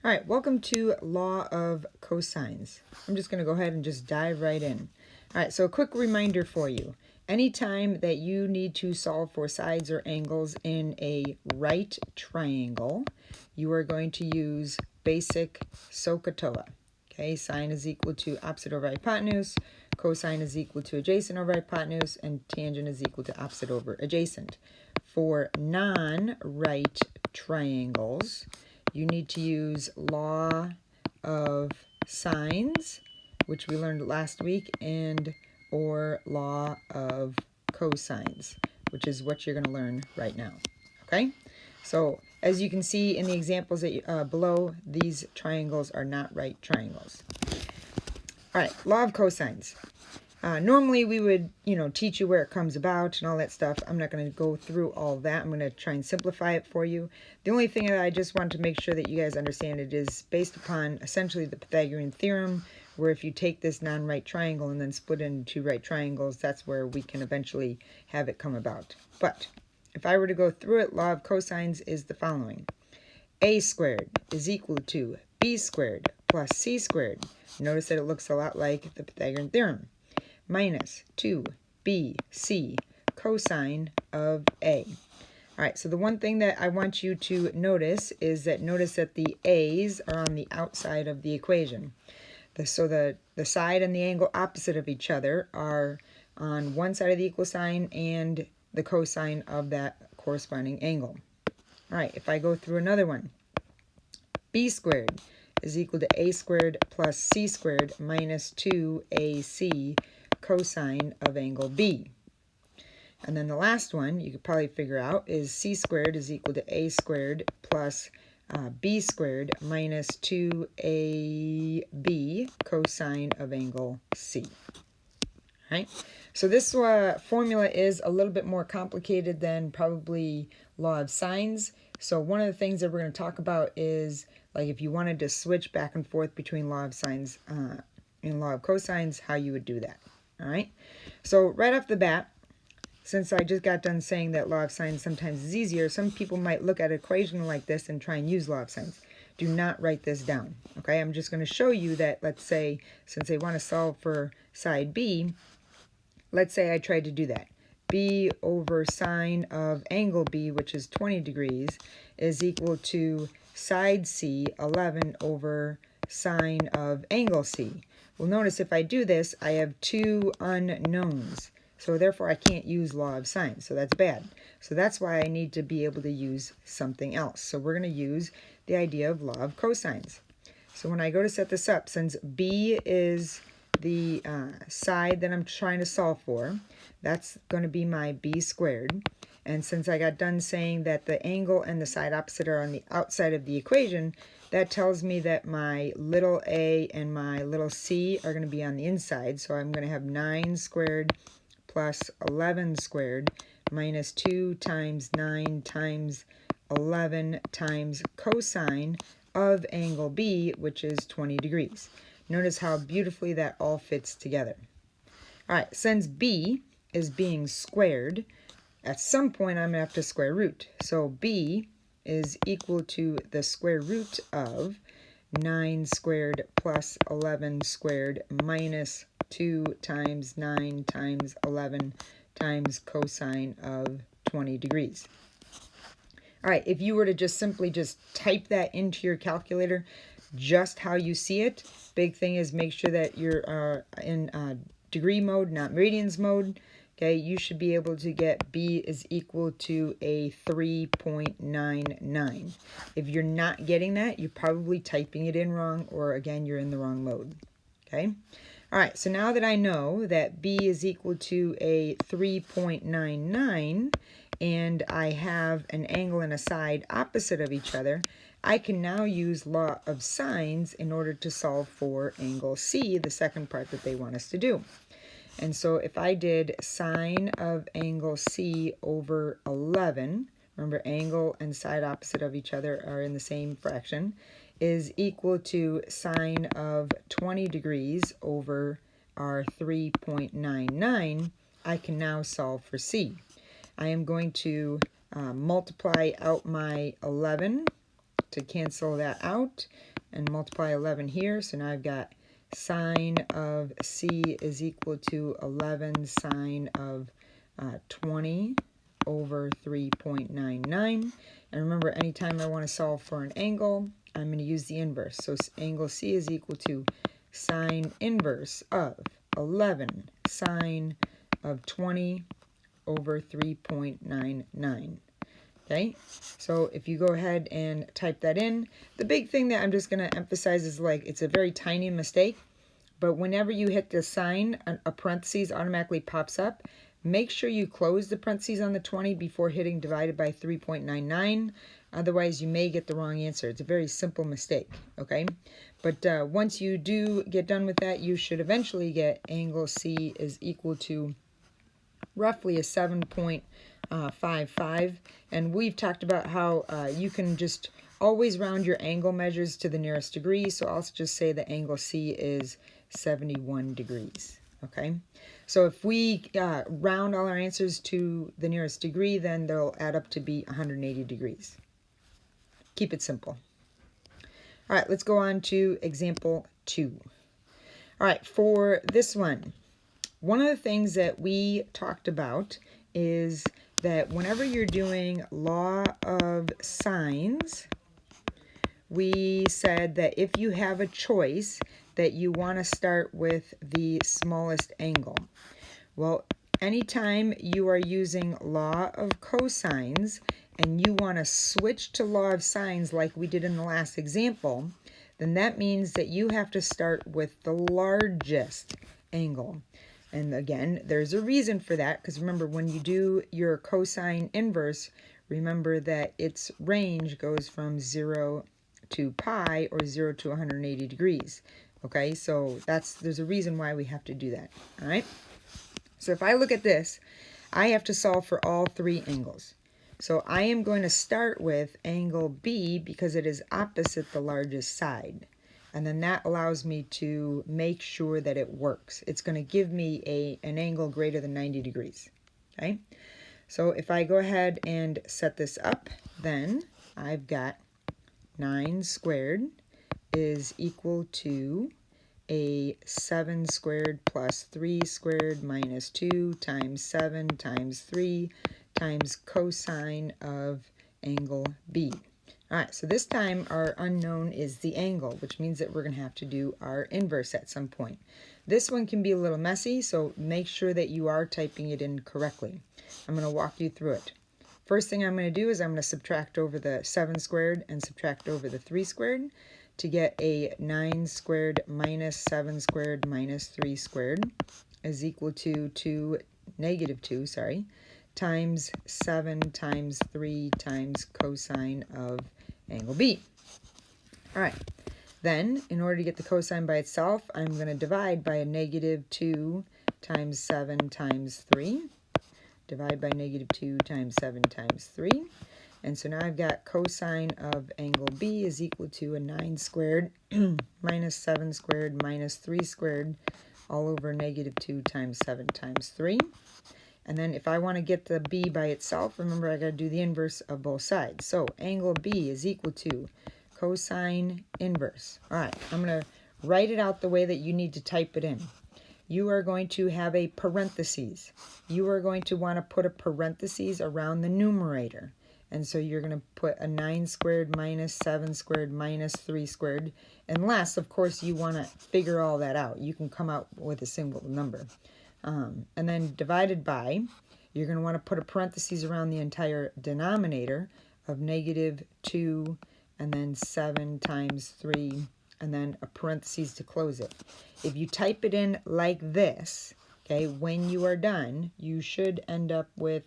All right, welcome to Law of Cosines. I'm just going to go ahead and just dive right in. All right, so a quick reminder for you. Anytime that you need to solve for sides or angles in a right triangle, you are going to use basic SOHCAHTOA. Okay, sine is equal to opposite over hypotenuse, cosine is equal to adjacent over hypotenuse, and tangent is equal to opposite over adjacent. For non-right triangles, you need to use law of sines, which we learned last week, and or law of cosines, which is what you're going to learn right now. Okay? So as you can see in the examples that below, these triangles are not right triangles. All right, law of cosines. Normally we would, teach you where it comes about and all that stuff. I'm not going to go through all that. I'm going to try and simplify it for you. The only thing that I just want to make sure that you guys understand it is based upon essentially the Pythagorean theorem, where if you take this non-right triangle and then split it into two right triangles, that's where we can eventually have it come about. But if I were to go through it, law of cosines is the following. A squared is equal to B squared plus C squared. Notice that it looks a lot like the Pythagorean theorem. Minus 2bc cosine of A. All right, so the one thing that I want you to notice is that the a's are on the outside of the equation. So the side and the angle opposite of each other are on one side of the equal sign and the cosine of that corresponding angle. All right, if I go through another one, b squared is equal to a squared plus c squared minus 2ac cosine of angle B. And then the last one you could probably figure out is c squared is equal to a squared plus b squared minus 2ab cosine of angle C. Right? So this formula is a little bit more complicated than probably law of sines. So one of the things that we're going to talk about is like if you wanted to switch back and forth between law of sines and law of cosines, how you would do that. All right, so right off the bat, since I just got done saying that law of sines sometimes is easier, some people might look at an equation like this and try and use law of sines. Do not write this down, okay? I'm just going to show you that, let's say, since they want to solve for side B, let's say I tried to do that. B over sine of angle B, which is 20 degrees, is equal to side C, 11 over sine of angle C. Well, notice if I do this, I have two unknowns. So therefore, I can't use law of sines. So that's bad. So that's why I need to be able to use something else. So we're going to use the idea of law of cosines. So when I go to set this up, since B is the side that I'm trying to solve for, that's going to be my b squared. And since I got done saying that the angle and the side opposite are on the outside of the equation, that tells me that my little a and my little c are going to be on the inside. So I'm going to have 9 squared plus 11 squared minus 2 times 9 times 11 times cosine of angle B, which is 20 degrees. Notice how beautifully that all fits together. All right, since B is being squared, at some point I'm going to have to square root. So B is equal to the square root of 9 squared plus 11 squared minus 2 times 9 times 11 times cosine of 20 degrees. All right, if you were to just simply type that into your calculator, just how you see it, big thing is make sure that you're in degree mode, not meridians mode. Okay, you should be able to get B is equal to a 3.99. If you're not getting that, you're probably typing it in wrong, or again, you're in the wrong mode. Okay? All right, so now that I know that B is equal to a 3.99 and I have an angle and a side opposite of each other, I can now use law of sines in order to solve for angle C, the second part that they want us to do. And so if I did sine of angle C over 11, remember angle and side opposite of each other are in the same fraction, is equal to sine of 20 degrees over our 3.99, I can now solve for C. I am going to multiply out my 11 to cancel that out and multiply 11 here. So now I've got sine of C is equal to 11 sine of 20 over 3.99. And remember, anytime I want to solve for an angle, I'm going to use the inverse. So angle C is equal to sine inverse of 11 sine of 20 over 3.99. Okay, so if you go ahead and type that in, the big thing that I'm just going to emphasize is, like, it's a very tiny mistake, but whenever you hit the sign, a parentheses automatically pops up. Make sure you close the parentheses on the 20 before hitting divided by 3.99. Otherwise, you may get the wrong answer. It's a very simple mistake, okay? But once you do get done with that, you should eventually get angle C is equal to roughly a 7.55. And we've talked about how you can just always round your angle measures to the nearest degree. So I'll just say the angle C is 71 degrees. Okay, so if we round all our answers to the nearest degree, then they'll add up to be 180 degrees. Keep it simple. All right, let's go on to example 2. All right, for this one of the things that we talked about is that whenever you're doing law of sines, we said that if you have a choice, that you want to start with the smallest angle. Well, anytime you are using law of cosines and you want to switch to law of sines like we did in the last example, then that means that you have to start with the largest angle. And again, there's a reason for that, because remember, when you do your cosine inverse, remember that its range goes from 0 to pi, or 0 to 180 degrees. Okay, so there's a reason why we have to do that. All right, so if I look at this, I have to solve for all 3 angles. So I am going to start with angle B because it is opposite the largest side. And then that allows me to make sure that it works. It's going to give me an angle greater than 90 degrees. Okay, so if I go ahead and set this up, then I've got 9 squared is equal to a 7 squared plus 3 squared minus 2 times 7 times 3 times cosine of angle B. All right, so this time our unknown is the angle, which means that we're going to have to do our inverse at some point. This one can be a little messy, so make sure that you are typing it in correctly. I'm going to walk you through it. First thing I'm going to do is I'm going to subtract over the 7 squared and subtract over the 3 squared to get a 9 squared minus 7 squared minus 3 squared is equal to negative 2 times 7 times 3 times cosine of angle B. All right, then in order to get the cosine by itself, I'm going to divide by a negative 2 times 7 times 3. Divide by negative 2 times 7 times 3. And so now I've got cosine of angle B is equal to a 9 squared minus 7 squared minus 3 squared all over negative 2 times 7 times 3. And then if I want to get the B by itself, remember I got to do the inverse of both sides. So angle B is equal to cosine inverse. All right, I'm going to write it out the way that you need to type it in. You are going to have a parentheses. You are going to want to put a parentheses around the numerator. And so you're going to put a 9 squared minus 7 squared minus 3 squared. Unless, of course, you want to figure all that out. You can come out with a single number. And then divided by, you're going to want to put a parentheses around the entire denominator of negative 2 and then 7 times 3 and then a parentheses to close it. If you type it in like this, okay, when you are done, you should end up with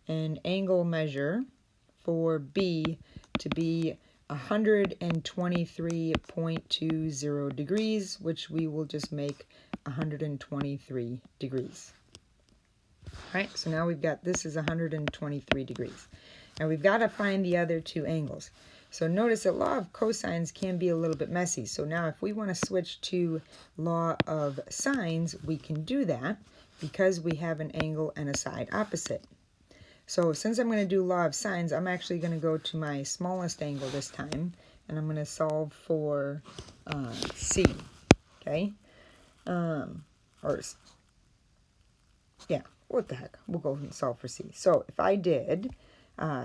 an angle measure for B to be 123.20 degrees, which we will just make 123 degrees. All right, so now we've got this is 123 degrees. Now we've got to find the other 2 angles. So notice that law of cosines can be a little bit messy. So now if we want to switch to law of sines, we can do that because we have an angle and a side opposite. So since I'm going to do law of sines, I'm actually going to go to my smallest angle this time, and I'm going to solve for C, okay? Yeah, what the heck? We'll go and solve for C. So if I did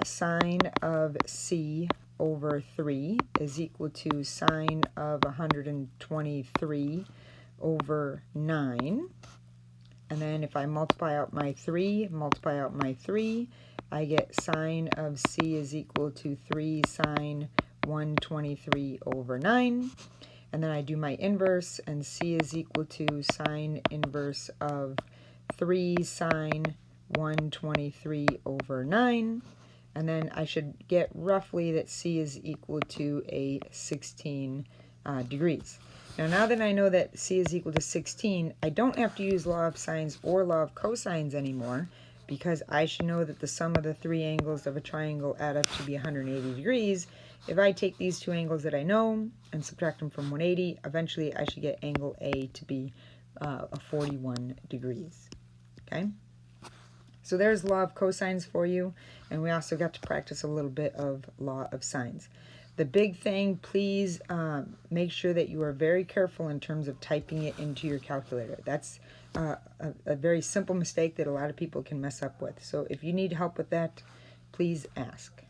sine of C over 3 is equal to sine of 123 over 9. And then if I multiply out my 3, I get sine of C is equal to 3 sine 123 over 9. And then I do my inverse, and C is equal to sine inverse of 3 sine 123 over 9. And then I should get roughly that C is equal to a 16 degrees. Now that I know that C is equal to 16, I don't have to use law of sines or law of cosines anymore, because I should know that the sum of the three angles of a triangle add up to be 180 degrees. If I take these two angles that I know and subtract them from 180, eventually I should get angle A to be 41 degrees. Okay? So there's law of cosines for you, and we also got to practice a little bit of law of sines. The big thing, please make sure that you are very careful in terms of typing it into your calculator. That's a very simple mistake that a lot of people can mess up with. So if you need help with that, please ask.